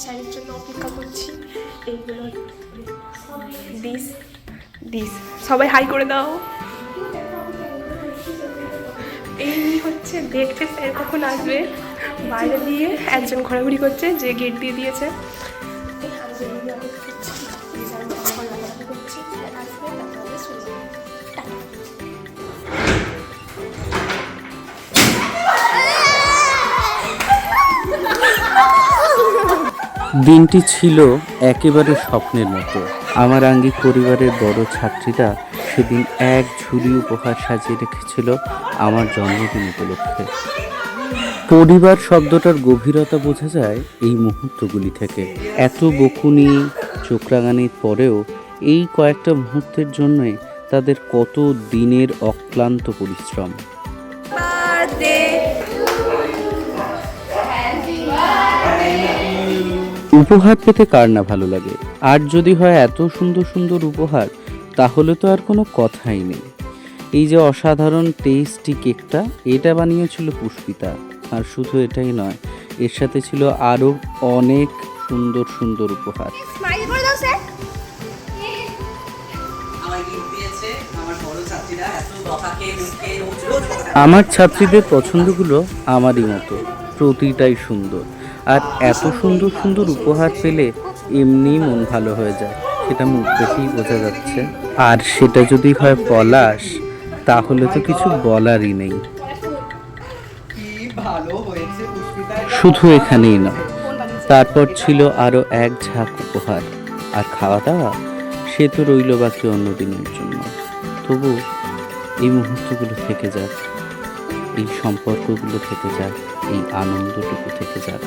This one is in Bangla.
শাড়ির জন্য অপেক্ষা করছি। এইগুলো ডিস ডিস সবাই হাই করে দাও। এই হচ্ছে দেখতে স্যার কখন আসবে, বাইরে দিয়ে একজন ঘোরাঘুরি করছে যে গেট দিয়ে দিয়েছে। দিনটি ছিল একেবারে স্বপ্নের মতো। আমার আঙ্গিক পরিবারের বড় ছাত্রীরা সেদিন এক ঝুড়ি উপহার সাজিয়ে রেখেছিল আমার জন্মদিন উপলক্ষে। পরিবার শব্দটার গভীরতা বোঝা যায় এই মুহূর্তগুলি থেকে। এত বকুনি চোখরাঙানির পরেও এই কয়েকটা মুহূর্তের জন্যই তাদের কত দিনের অক্লান্ত পরিশ্রম। উপহার পেতে কার না ভালো লাগে, আর যদি হয় এত সুন্দর সুন্দর উপহার, তাহলে তো আর কোনো কথাই নেই। এই যে অসাধারণ টেস্টি কেকটা, এটা বানিয়েছিল পুষ্পিতা। আর শুধু এটাই নয়, এর সাথে ছিল আরও অনেক সুন্দর সুন্দর উপহার। আমার ছাত্রীদের পছন্দগুলো আমারই মতো, প্রতিটাই সুন্দর। আর এত সুন্দর সুন্দর উপহার পেলে এমনি মন ভালো হয়ে যায়, সেটা মুখ দেখেই বোঝা যাচ্ছে। আর সেটা যদি হয় পলাশ, তাহলে তো কিছু বলারই নেই। শুধু এখানেই নয়, তারপর ছিল আরো এক ঝাঁক উপহার। আর খাওয়া দাওয়া সে তো রইল বাকি অন্য দিনের জন্য। তবু এই মুহূর্তগুলো থেকে যাক, এই সম্পর্কগুলো থেকে যাক, এই আনন্দটুকু থেকে যাক।